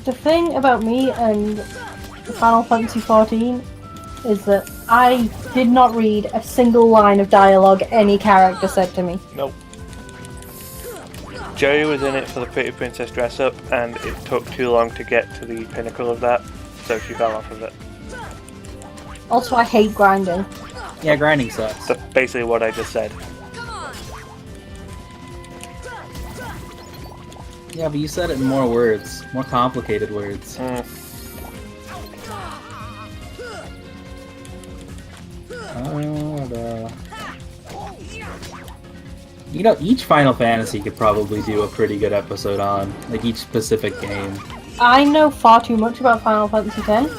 the thing about me and Final Fantasy XIV is that I did not read a single line of dialogue any character said to me. Nope. Jerry was in it for the Pretty Princess dress-up, and it took too long to get to the pinnacle of that, so she fell off of it. Also, I hate grinding. Yeah, grinding sucks. That's basically what I just said. Yeah, but you said it in more words. More complicated words. You know, each Final Fantasy could probably do a pretty good episode on, like, each specific game. I know far too much about Final Fantasy X.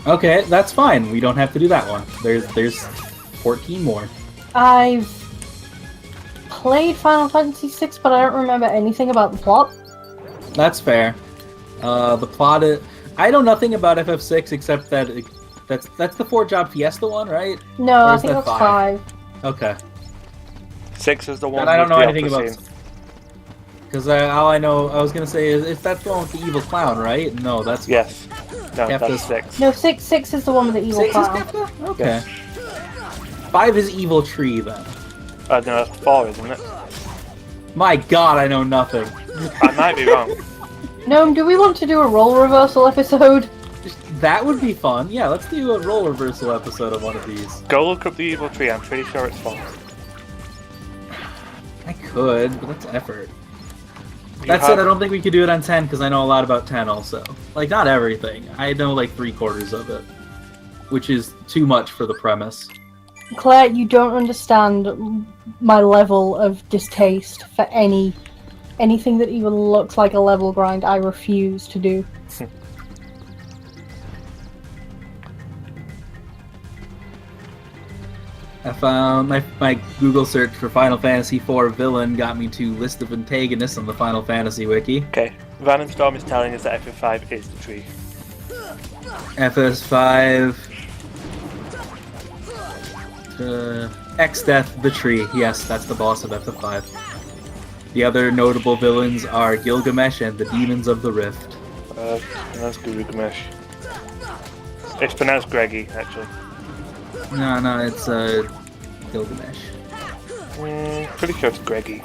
Okay, that's fine. We don't have to do that one. There's 14 more. I've played Final Fantasy VI, but I don't remember anything about the plot. That's fair. The plot is... I know nothing about FF6 except that that's the 4-job Fiesta one, right? No, Or I is think that that's 5? 5. Okay. 6 is the one And I don't with know the anything opera about... scene. Because all I know, I was going to say, is that's the one with the evil clown, right? No, that's... Yes. No, Kefka's- that's 6. No, 6 is the one with the evil 6 is clown. Kefka? Okay. Yes. 5 is Evil Tree, then. No, that's 4, isn't it? My god, I know nothing. I might be wrong. Gnome, do we want to do a role reversal episode? That would be fun. Yeah, let's do a role reversal episode of one of these. Go look up the evil tree, I'm pretty sure it's 4. I could, but that's effort. You That said, have- I don't think we could do it on 10 because I know a lot about 10 also. Like, not everything. I know like 3/4 of it, which is too much for the premise. Claire, you don't understand my level of distaste for anything that even looks like a level grind. I refuse to do. I found my Google search for Final Fantasy IV villain got me to list of antagonists on the Final Fantasy wiki. Okay, Random Storm is telling us that FF5 is the tree. FS5. X-Death, the tree. Yes, that's the boss of FF5. The other notable villains are Gilgamesh and the Demons of the Rift. That's Gilgamesh. It's pronounced Greggy, actually. No, it's Gilgamesh. Pretty sure it's Greggy.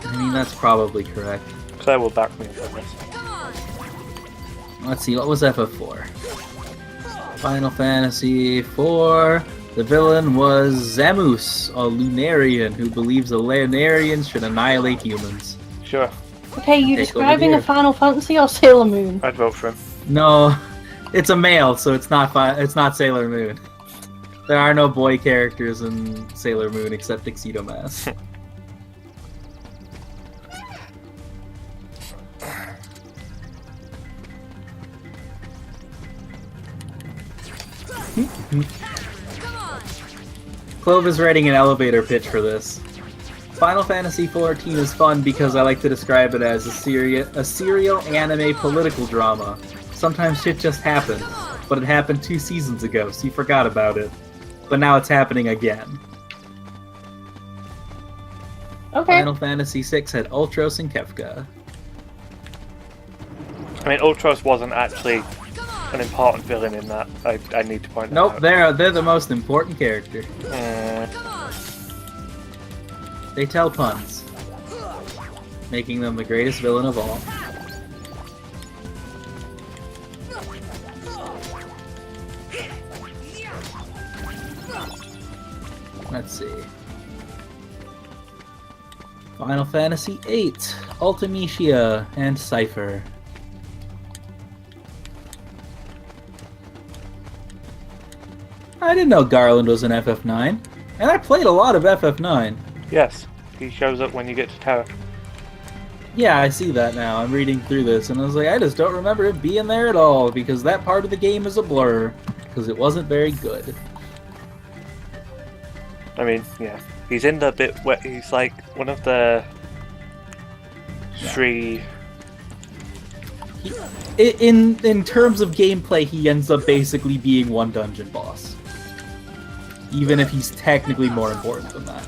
I mean, that's probably correct. Claire will back me up on this. Let's see, what was FF4? Final Fantasy IV. The villain was Zamus, a Lunarian who believes the Lunarians should annihilate humans. Sure, Okay, you Take describing over a here. Final Fantasy or Sailor Moon? I'd vote for him. No, it's a male, so it's not Sailor Moon. There are no boy characters in Sailor Moon except Tuxedo Mask. Clove is writing an elevator pitch for this. Final Fantasy XIV is fun because I like to describe it as a serial anime political drama. Sometimes shit just happens, but it happened 2 seasons ago, so you forgot about it. But now it's happening again. Okay. Final Fantasy VI had Ultros and Kefka. I mean, Ultros wasn't actually an important villain in that. I need to point that Nope, out. they're the most important character. They tell puns, making them the greatest villain of all. Let's see. Final Fantasy VIII, Ultimecia, and Cypher. I didn't know Garland was in FF9, and I played a lot of FF9. Yes, he shows up when you get to Terra. Yeah, I see that now. I'm reading through this, and I was like, I just don't remember it being there at all, because that part of the game is a blur, because it wasn't very good. I mean, yeah. He's in the bit where he's like one of the three... In terms of gameplay, he ends up basically being one dungeon boss. Even if he's technically more important than that.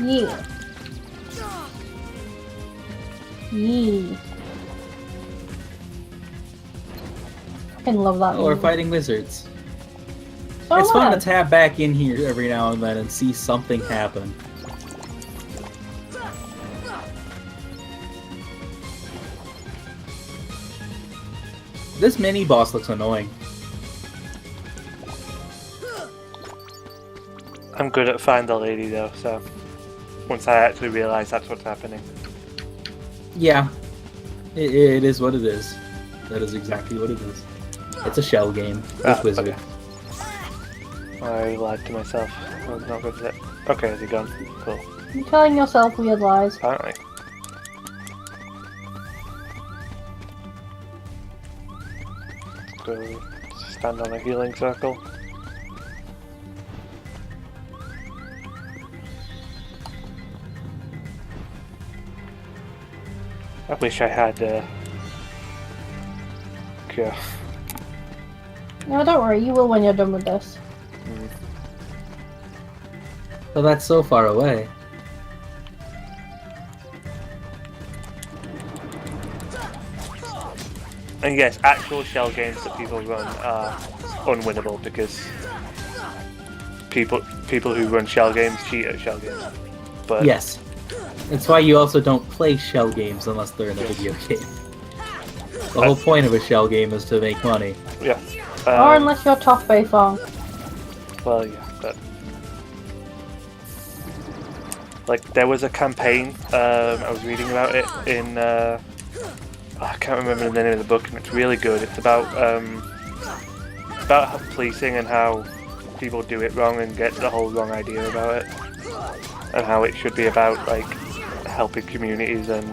Yeah. Yeah. I love that. Oh, we're music. fighting wizards. So It's fun to what? tap back in here every now and then and see something happen. This mini boss looks annoying. I'm good at find the lady though, so once I actually realise that's what's happening. Yeah, it is what it is. That is exactly what it is. It's a shell game with wizards. Okay. I lied to myself. I was not good at it. Okay, is he gone? Cool. You're telling yourself weird lies. Apparently. Go stand on a healing circle. I wish I had cure. No, don't worry. You will when you're done with this. Well, that's so far away. And yes, actual shell games that people run are unwinnable because people who run shell games cheat at shell games. But Yes. That's why you also don't play shell games unless they're in a video game. The whole point of a shell game is to make money. yeah. Or unless you're Tough Bay Fong. Well, yeah, but like there was a campaign. I was reading about it in. I can't remember the name of the book, and it's really good. It's about policing and how people do it wrong and get the whole wrong idea about it, and how it should be about like helping communities and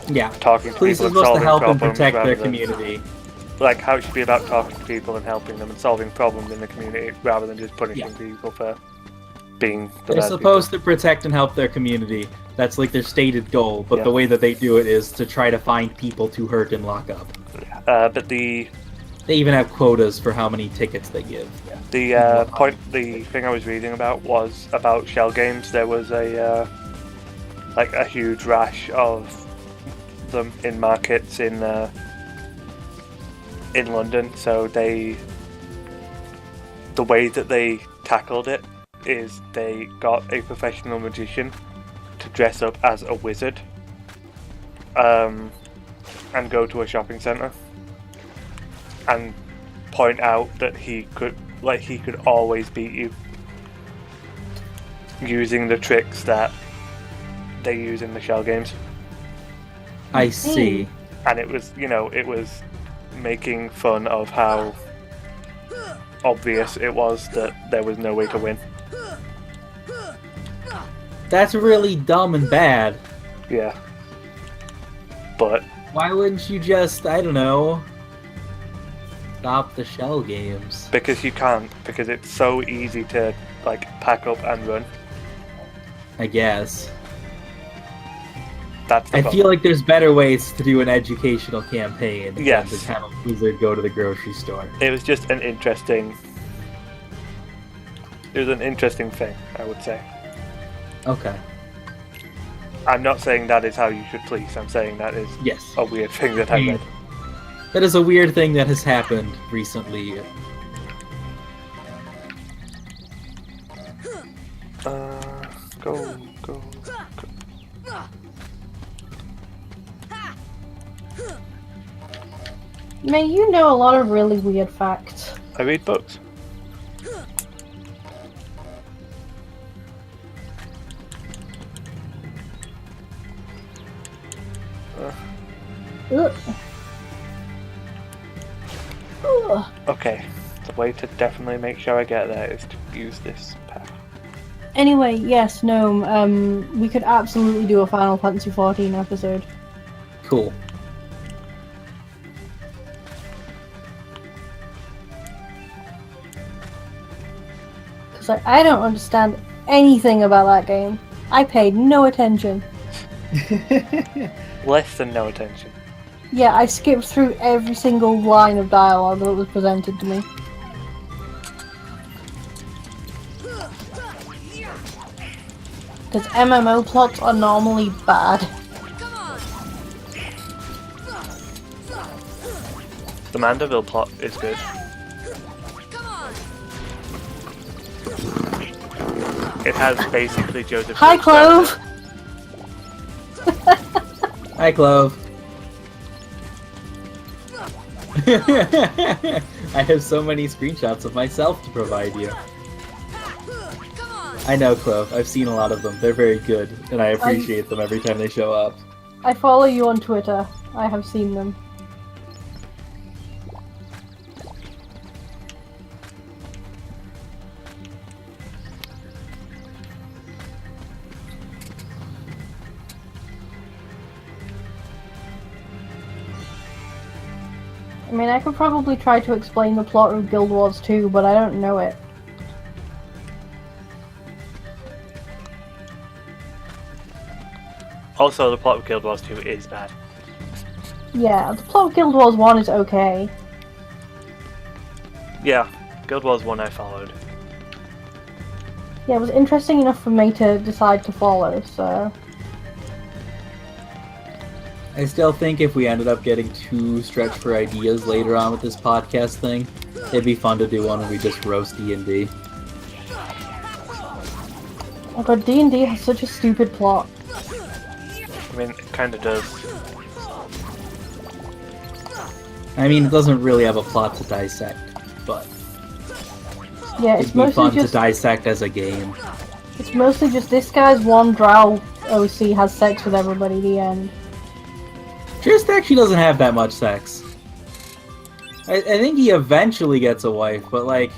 Yeah. talking to Police people is and supposed to solving help and problems protect rather their than- community. Like how it should be about talking to people and helping them and solving problems in the community rather than just punishing Yeah. people for being the They're bad supposed to protect and help their community. That's like their stated goal, but Yeah. the way that they do it is to try to find people to hurt and lock up. people. But the They even have quotas for how many tickets they give. the thing I was reading about was about shell games. There was a huge rash of them in markets in London. So the way that they tackled it is they got a professional magician to dress up as a wizard, and go to a shopping centre and point out that he could always beat you using the tricks that they use in the shell games. I see. And it was making fun of how obvious it was that there was no way to win. That's really dumb and bad. Yeah. But Why wouldn't you just, I don't know, stop the shell games? because you can't, because it's so easy to like pack up and run. I guess. That's the I problem. feel like there's better ways to do an educational campaign Yes. than to have a wizard go to the grocery store. It was just an interesting. It was an interesting thing, I would say. Okay. I'm not saying that is how you should police. I'm saying that is Yes. a weird thing that I read. That is a weird thing that has happened recently. Go. Man, you know a lot of really weird facts. I read books. Ugh. Ugh. Okay. The way to definitely make sure I get there is to use this path. Anyway, yes, Gnome, we could absolutely do a Final Fantasy XIV episode. Cool. Because I don't understand anything about that game. I paid no attention. Less than no attention. Yeah, I skipped through every single line of dialogue that was presented to me. Because MMO plots are normally bad. The Mandeville plot is good. It has basically Joseph. Hi, Clove! Hi, Clove. I have so many screenshots of myself to provide you. I know, Clove. I've seen a lot of them. They're very good, and I appreciate them every time they show up. I follow you on Twitter. I have seen them. I mean, I could probably try to explain the plot of Guild Wars 2, but I don't know it. Also, the plot of Guild Wars 2 is bad. Yeah, the plot of Guild Wars 1 is okay. Yeah, Guild Wars 1 I followed. Yeah, it was interesting enough for me to decide to follow, so... I still think if we ended up getting too stretched for ideas later on with this podcast thing, it'd be fun to do one where we just roast D&D. Oh god, D&D has such a stupid plot. I mean, it kind of does. I mean, it doesn't really have a plot to dissect, but Yeah, it's it'd be mostly fun just... to dissect as a game. It's mostly just this guy's one drow OC has sex with everybody, the end. Trist actually doesn't have that much sex. I think he eventually gets a wife, but like,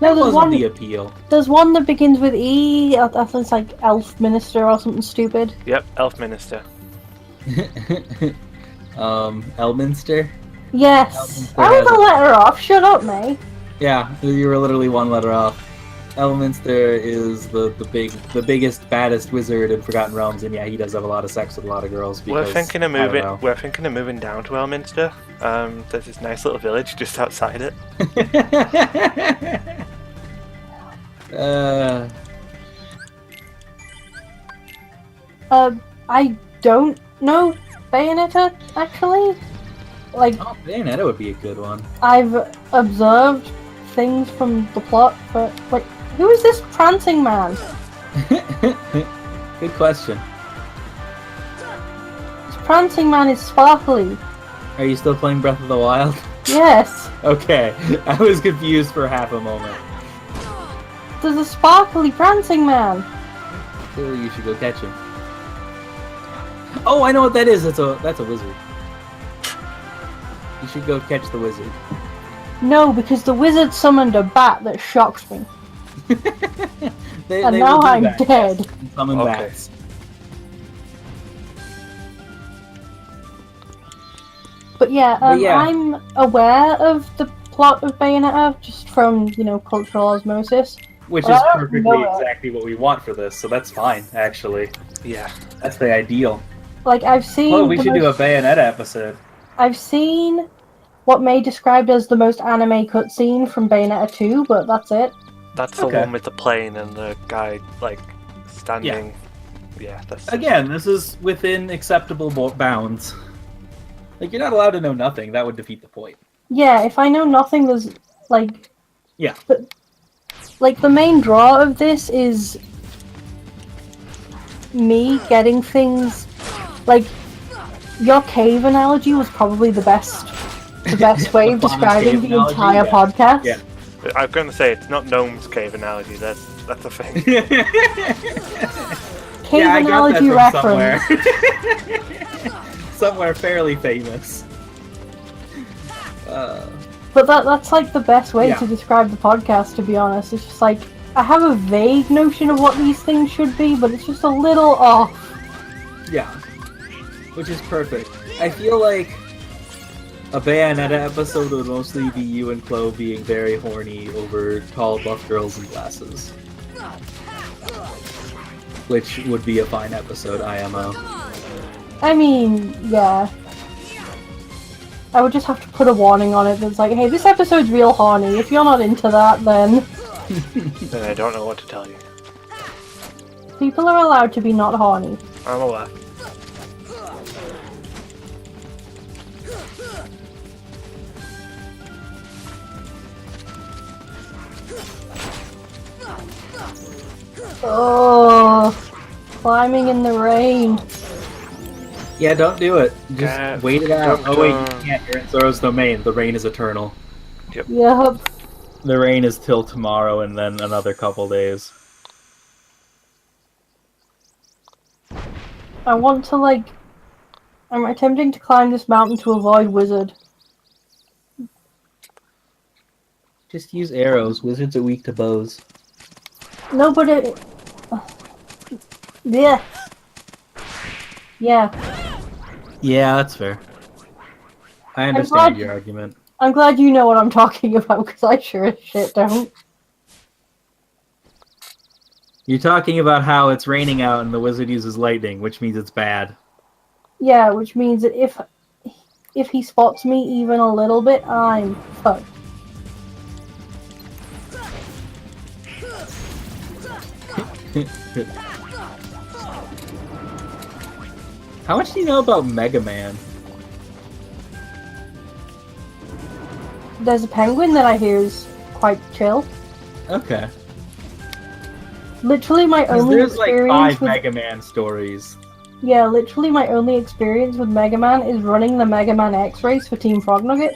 No, that there's wasn't one- the appeal. There's one that begins with E, I think it's like Elf Minister or something stupid. Yep, Elf Minister. Elminster? Yes! Elminster I was has a a- letter off, shut up, May! Yeah, you were literally one letter off. Elminster is the biggest, baddest wizard in Forgotten Realms, and yeah, he does have a lot of sex with a lot of girls. Because, We're thinking of I don't moving. know. We're thinking of moving down to Elminster. There's this nice little village just outside it. I don't know Bayonetta, actually. Like, Oh, Bayonetta would be a good one. I've observed things from the plot, but, like, who is this prancing man? Good question. This prancing man is sparkly. Are you still playing Breath of the Wild? Yes! Okay, I was confused for half a moment. There's a sparkly prancing man! Clearly you should go catch him. Oh, I know what that is. That's a wizard. You should go catch the wizard. No, because the wizard summoned a bat that shocked me. They And will now do I'm that. dead. Summon Okay. bats. But yeah, I'm aware of the plot of Bayonetta, just from, cultural osmosis. Which But is I don't perfectly know it. exactly what we want for this, so that's fine, actually. Yeah. That's the ideal. Like, I've seen... Oh, we the should do a most- Bayonetta episode. I've seen what May described as the most anime cutscene from Bayonetta 2, but that's it. That's the Okay. one with the plane and the guy like standing. Yeah, that's Again, this is within acceptable bounds. Like, you're not allowed to know nothing. That would defeat the point. Yeah, if I know nothing, there's, like... Yeah. But, like, the main draw of this is me getting things... Like, your cave analogy was probably the best way of The describing cave the analogy, entire yeah. podcast. Yeah. I'm gonna say it's not Gnome's cave analogy. That's a thing. Cave Yeah, I got that analogy from reference. somewhere. Somewhere fairly famous. But that's like the best way Yeah. to describe the podcast, to be honest. It's just like, I have a vague notion of what these things should be, but it's just a little off. Yeah. Which is perfect. I feel like a Bayonetta episode would mostly be you and Chloe being very horny over tall, buff girls in glasses. Which would be a fine episode, IMO. I mean, yeah. I would just have to put a warning on it that's like, hey, this episode's real horny. If you're not into that, then Then I don't know what to tell you. people are allowed to be not horny. I'm aware. Oh, climbing in the rain. Yeah, don't do it. Just wait it out. Don't Oh wait, you can't. You're in Zoro's domain. The rain is eternal. Yep. The rain is till tomorrow and then another couple days. I want to, like... I'm attempting to climb this mountain to avoid Wizard. Just use arrows. Wizards are weak to bows. No, but it... Yeah. Yeah. Yeah, that's fair. I understand your argument. I'm glad you know what I'm talking about, because I sure as shit don't. You're talking about how it's raining out and the wizard uses lightning, which means it's bad. Yeah, which means that if he spots me even a little bit, I'm fucked. How much do you know about Mega Man? There's a penguin that I hear is quite chill. Okay. Literally my only There's like experience 5 with... Mega Man stories. Yeah, literally my only experience with Mega Man is running the Mega Man X race for Team Frog Nugget.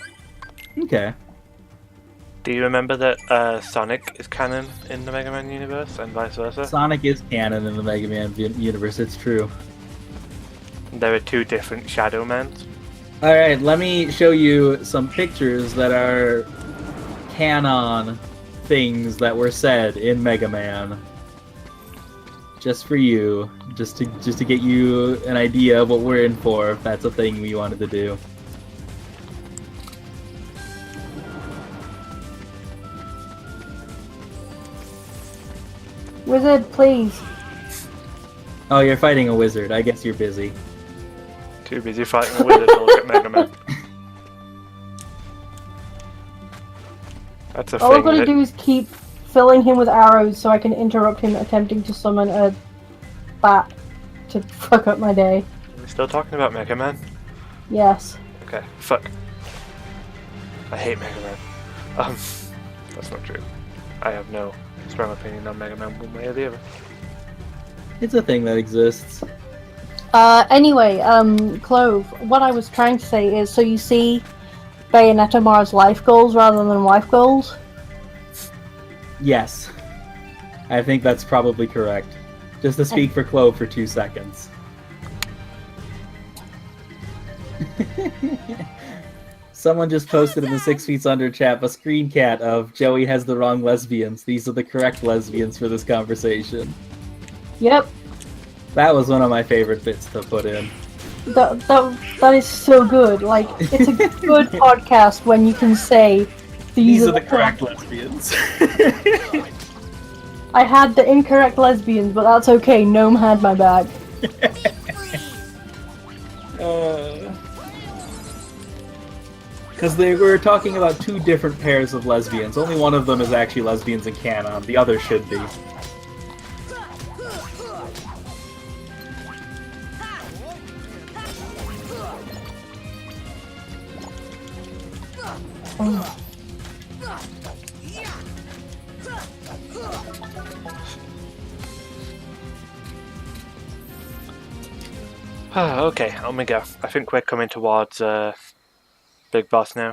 Okay. Do you remember that Sonic is canon in the Mega Man universe and vice versa? Sonic is canon in the Mega Man universe, it's true. There are 2 different Shadow Mans. Alright, let me show you some pictures that are canon things that were said in Mega Man. Just for you. Just to get you an idea of what we're in for, if that's a thing we wanted to do. Wizard, please. Oh, you're fighting a wizard. I guess you're busy. Too busy fighting a wizard to look at Mega Man. That's a All I've thing got to that... do is keep filling him with arrows so I can interrupt him attempting to summon a bat to fuck up my day. We're still talking about Mega Man? Yes. Okay, fuck. I hate Mega Man. That's not true. I have no strong opinion on Mega Man one way or the other. It's a thing that exists. Anyway, Clove, what I was trying to say is, so you see Bayonetta Mars life goals rather than wife goals? Yes. I think that's probably correct. Just to speak for Clove for 2 seconds. Someone just posted in the 6 Feet Under chat a screen cat of Joey has the wrong lesbians. These are the correct lesbians for this conversation. Yep. That was one of my favorite bits to put in. That is so good. Like, it's a good podcast when you can say These are the correct lesbians. I had the incorrect lesbians, but that's okay. Gnome had my back. Because they were talking about 2 different pairs of lesbians. Only one of them is actually lesbians in canon. The other should be. Okay, on we go. I think we're coming towards Big Boss now.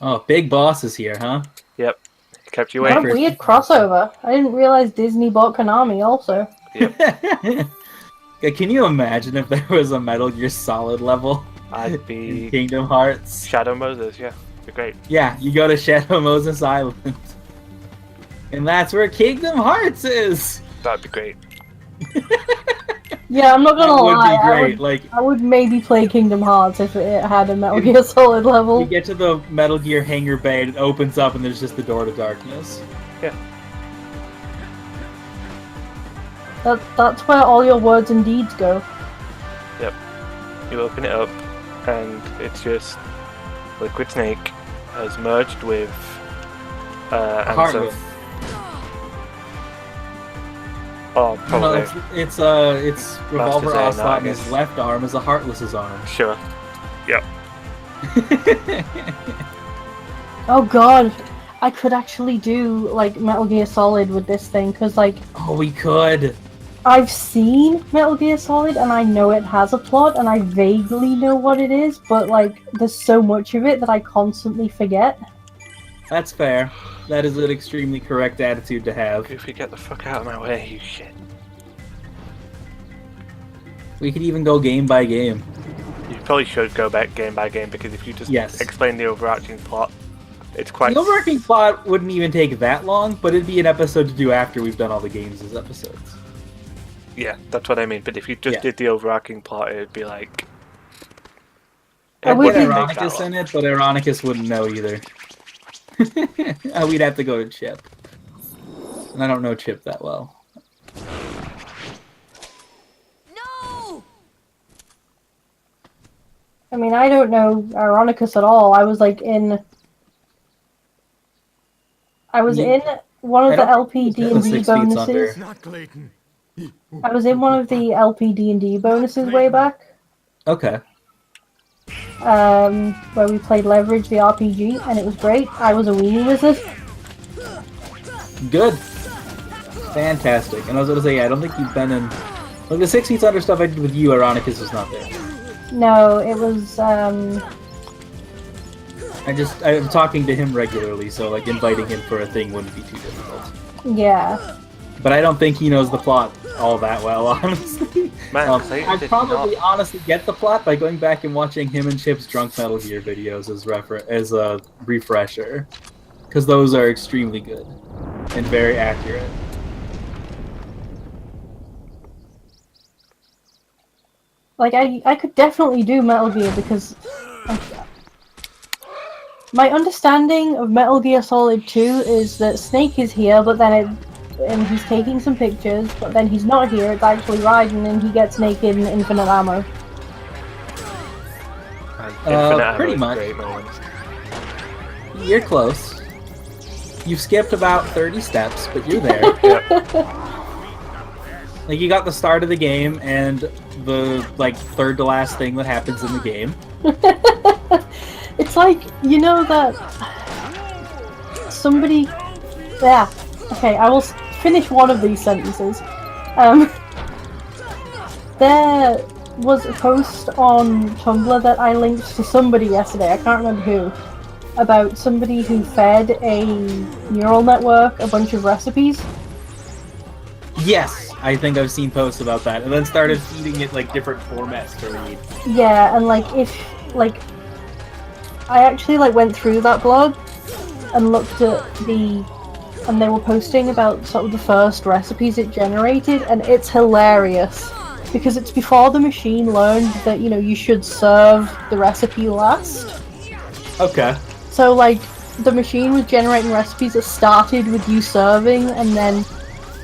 Oh, Big Boss is here, huh? Yep. Kept you What a waiting. weird crossover. I didn't realize Disney bought Konami also. Yep. Can you imagine if there was a Metal Gear Solid level I'd be in Kingdom Hearts? Shadow Moses, yeah. It'd be great. Yeah, you go to Shadow Moses Island. And that's where Kingdom Hearts is! That'd be great. Yeah, I'm not gonna That would lie. be great. I would maybe play Kingdom Hearts if it had a Metal Gear Solid level. You get to the Metal Gear hangar bay and it opens up and there's just the door to darkness. Yeah. That's where all your words and deeds go. Yep. You open it up, and it's just Liquid Snake has merged with Ansem. Heartless. Oh, No, probably. it's Revolver Master Zane, Ocelot, and I his guess. left arm is a Heartless's arm. Sure. Yep. Oh god, I could actually do like Metal Gear Solid with this thing because like Oh, we could. I've seen Metal Gear Solid and I know it has a plot and I vaguely know what it is, but like there's so much of it that I constantly forget. That's fair. That is an extremely correct attitude to have. If you get the fuck out of my way, you shit. We could even go game by game. You probably should go back game by game because if you just Yes. explain the overarching plot, it's quite. The overarching plot wouldn't even take that long, but it'd be an episode to do after we've done all the games as episodes. Yeah, that's what I mean. But if you just Yeah. did the overarching plot, it'd be like. I I'd would put be- Ironicus in it, but Ironicus wouldn't know either. We'd have to go to Chip. And I don't know Chip that well. No! I mean, I don't know Ironicus at all. I was like in one of I the don't LP think it's D&D 6 feet under. bonuses. Not Clayton. I was in one of the LP D&D bonuses way back, Okay. where we played Leverage the RPG, and it was great. I was a weenie wizard. Good. Fantastic. And I was going to say, I don't think you've been in... Like, the 6 feet under stuff I did with you, Ironicus was not there. No, it was I'm talking to him regularly, so, like, inviting him for a thing wouldn't be too difficult. yeah. But I don't think he knows the plot all that well, honestly. Man, Clayton I'd did probably not- honestly get the plot by going back and watching him and Chip's Drunk Metal Gear videos as a refresher. Because those are extremely good and very accurate. Like, I could definitely do Metal Gear because my understanding of Metal Gear Solid 2 is that Snake is here, but then and he's taking some pictures, but then he's not here, it's actually Raiden, and he gets naked and infinite ammo. And Infinite Ammo pretty is a much. great moment. You're close. You've skipped about 30 steps, but you're there. Like, you got the start of the game and the, like, third to last thing that happens in the game. It's like, you know that somebody... Yeah. Okay, I will finish one of these sentences. There was a post on Tumblr that I linked to somebody yesterday, I can't remember who, about somebody who fed a neural network a bunch of recipes. Yes, I think I've seen posts about that, and then started feeding it, like, different formats to read. Yeah, and like I actually like went through that blog and looked at and they were posting about sort of the first recipes it generated, and it's hilarious because it's before the machine learned that, you know, you should serve the recipe last. Okay. So like the machine was generating recipes that started with you serving and then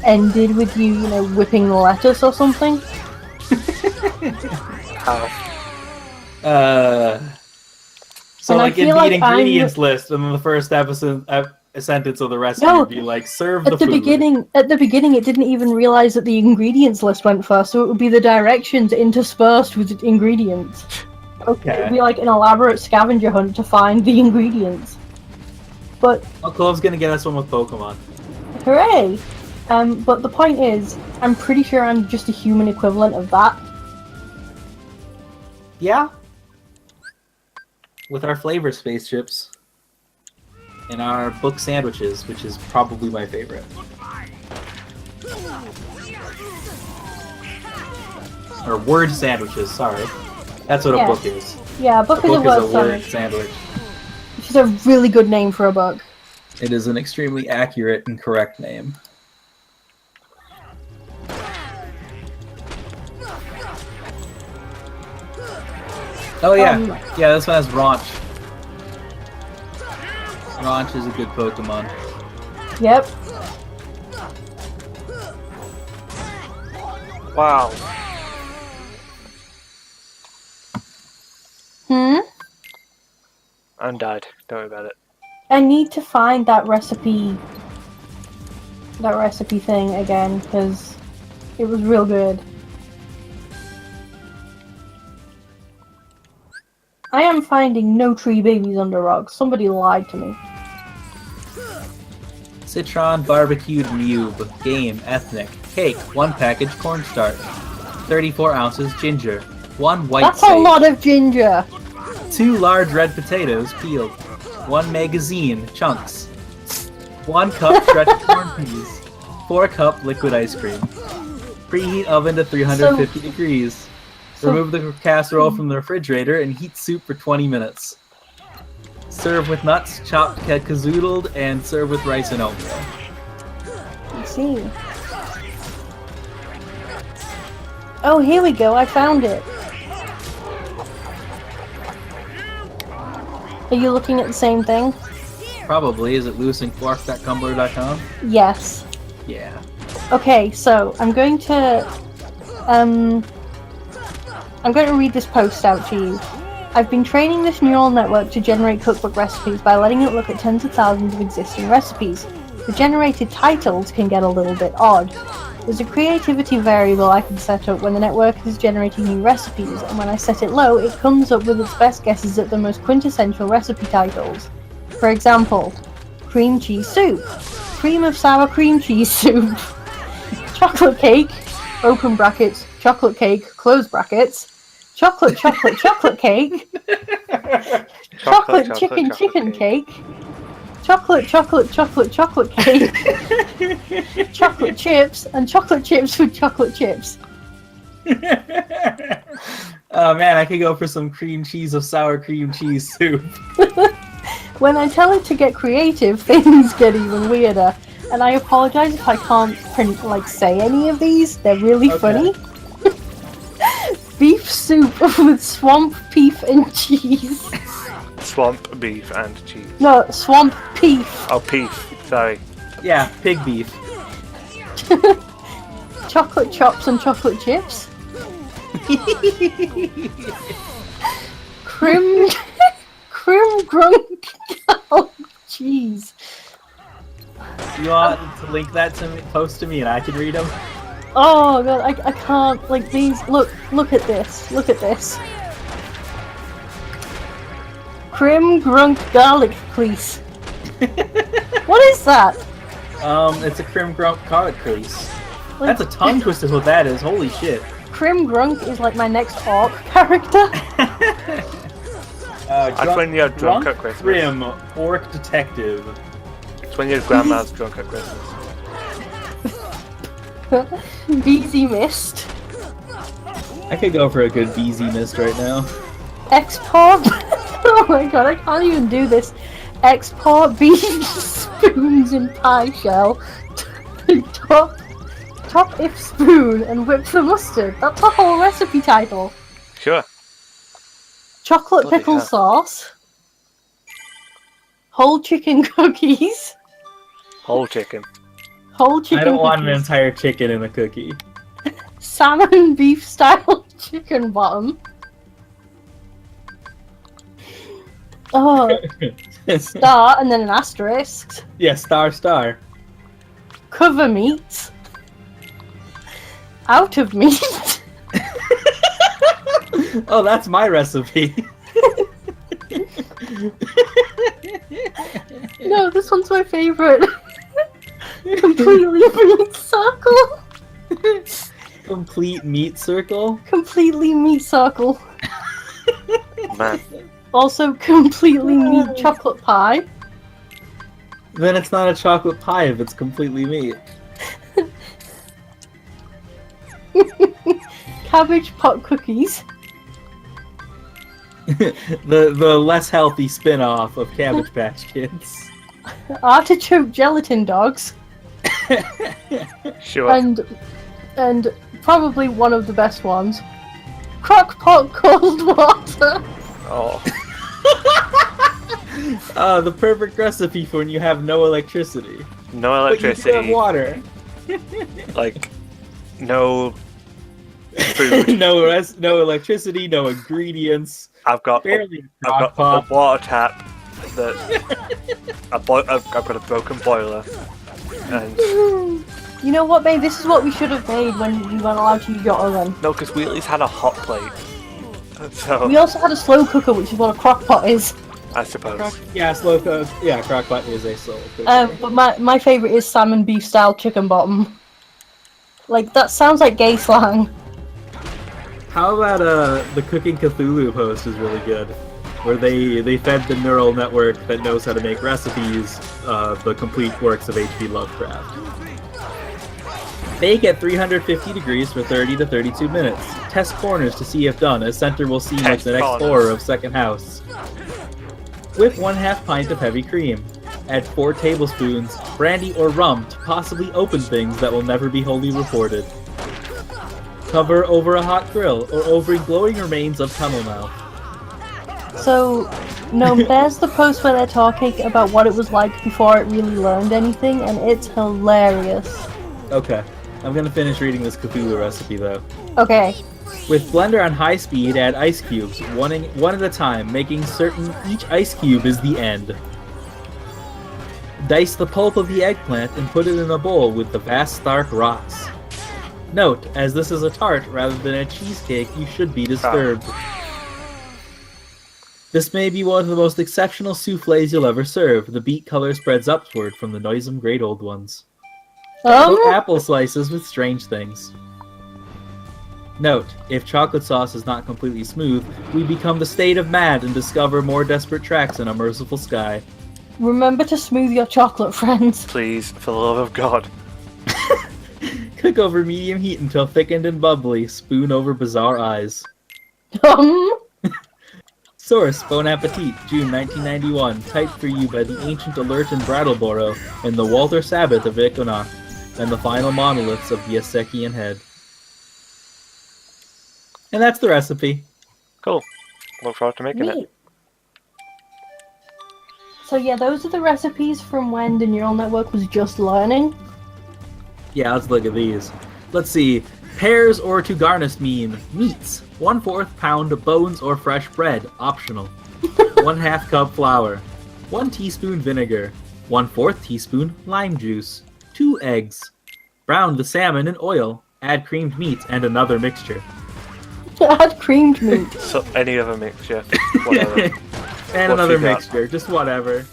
ended with you, you know, whipping the lettuce or something. How? So And I like it'd feel be like an ingredients list, and then the first episode, a sentence of the recipe No. would be like, serve the At the food. beginning, it didn't even realize that the ingredients list went first, so it would be the directions interspersed with the ingredients. It would Okay. be like an elaborate scavenger hunt to find the ingredients. But Oh, Clove's gonna get us one with Pokemon. hooray! But the point is, I'm pretty sure I'm just a human equivalent of that. Yeah. With our flavor spaceships. And our book sandwiches, which is probably my favorite. Or word sandwiches, sorry. That's what Yeah. a book is. Yeah, a A book is a book is word a word sandwich, sandwich. which is a really good name for a book. It is an extremely accurate and correct name. Oh yeah, yeah. This one has Raunch. Raunch is a good Pokemon. Yep. Wow. Hmm? I'm died. Don't worry about it. I need to find that recipe thing again, because it was real good. I am finding no tree babies under rocks. Somebody lied to me. Citron barbecued mube. Game ethnic. Cake 1 package cornstarch. 34 ounces ginger. 1 white That's sage. a lot of ginger! 2 large red potatoes peeled. 1 magazine chunks. 1 cup shredded corn peas. 4 cup liquid ice cream. Preheat oven to 350 degrees. Remove the casserole from the refrigerator and heat soup for 20 minutes. Serve with nuts, chopped cazoodled, and serve with rice and oatmeal. I see. Oh, here we go. I found it. Are you looking at the same thing? Probably. Is it looseandfork.tumblr.com? Yes. Yeah. Okay, so I'm going to read this post out to you. I've been training this neural network to generate cookbook recipes by letting it look at tens of thousands of existing recipes. The generated titles can get a little bit odd. There's a creativity variable I can set up when the network is generating new recipes, and when I set it low, it comes up with its best guesses at the most quintessential recipe titles. For example, cream cheese soup, cream of sour cream cheese soup, chocolate cake, open brackets, chocolate cake, close brackets, chocolate cake, chocolate chicken cake, chocolate cake, chocolate chips, and chocolate chips with chocolate chips. Oh man, I could go for some cream cheese of sour cream cheese soup. When I tell it to get creative, things get even weirder. And I apologize if I can't say any of these. They're really funny. Beef soup with swamp beef and cheese. Swamp beef and cheese. No, swamp beef. Oh, beef. Sorry. Yeah, pig beef. Chocolate chops and chocolate chips. Crim grunk. Oh, jeez. You want to link that to me, post to me, and I can read them? Oh god, I can't, like, these, look at this, Crim grunk garlic crease. What is that? It's a crim grunk garlic crease. That's a tongue twister, is what that is, holy shit. Crim grunk is like my next orc character. That's when you're drunk at Christmas. Crim, orc detective. It's when your grandma's drunk at Christmas. Beezy mist. I could go for a good BZ mist right now. Export. Oh my god, I can't even do this. Export beef spoons in pie shell. Top if spoon and whip the mustard. That's a whole recipe title. Sure. Chocolate Bloody pickle hell. sauce. Whole chicken cookies. Whole chicken. Whole chicken I don't want an cookies. entire chicken in a cookie. Salmon beef style chicken bottom. Oh, star and then an asterisk. Yeah, star. Cover meat. Out of meat. Oh, that's my recipe. No, this one's my favorite. Completely meat circle. Complete meat circle. Completely meat circle. Man. Also, completely meat chocolate pie. Then it's not a chocolate pie if it's completely meat. Cabbage pot cookies. the less healthy spin-off of Cabbage Patch Kids. Artichoke gelatin dogs. Sure. And probably one of the best ones. Crock pot cold water. Oh. The perfect recipe for when you have no electricity. No But you do have electricity. water. Like, no food. no electricity, no ingredients. I've got Barely a I've got crock pot. a water tap that I've got a broken boiler, and You know what, babe? This is what we should have made when we weren't allowed to use your oven. no, because we at least had a hot plate. So We also had a slow cooker, which is what a crock pot is. I suppose. Yeah, slow cook. Yeah, crock pot is a slow cook. But my favourite is salmon beef style chicken bottom. Like, that sounds like gay slang. How about the Cooking Cthulhu post is really good, where they fed the neural network that knows how to make recipes the complete works of H.P. Lovecraft. Bake at 350 degrees for 30 to 32 minutes. Test corners to see if done, as center will seem like Test the next corners. floor of second house. Whip 1/2 pint of heavy cream. Add 4 tablespoons, brandy or rum to possibly open things that will never be wholly reported. Cover over a hot grill or over glowing remains of tunnel mouth. So, no, there's the post where they're talking about what it was like before it really learned anything, and it's hilarious. Okay, I'm gonna finish reading this Cthulhu recipe though. Okay. With blender on high speed, add ice cubes, one at a time, making certain each ice cube is the end. Dice the pulp of the eggplant and put it in a bowl with the vast dark rocks. Note, as this is a tart rather than a cheesecake, you should be disturbed. This may be one of the most exceptional souffles you'll ever serve. The beet color spreads upward from the noisome great old ones. Coat apple slices with strange things. Note, if chocolate sauce is not completely smooth, we become the state of mad and discover more desperate tracks in a merciful sky. Remember to smooth your chocolate, friends. Please, for the love of God. Cook over medium heat until thickened and bubbly, spoon over bizarre eyes. Source, Bon Appetit, June 1991, typed for you by the ancient Alert in Brattleboro and the Walter Sabbath of Iconach, and the final monoliths of the Ezekian head. And that's the recipe. Cool. Look forward to making Neat. it. So yeah, those are the recipes from when the neural network was just learning. Yeah, let's look at these. Let's see. Pears or to garnish mean. Meats. 1/4 pound of bones or fresh bread. Optional. 1/2 cup flour. 1 teaspoon vinegar. 1/4 teaspoon lime juice. 2 eggs. Brown the salmon in oil. Add creamed meat and another mixture. Add creamed meat. So any other mixture, whatever. And What's another you got? mixture. Just whatever.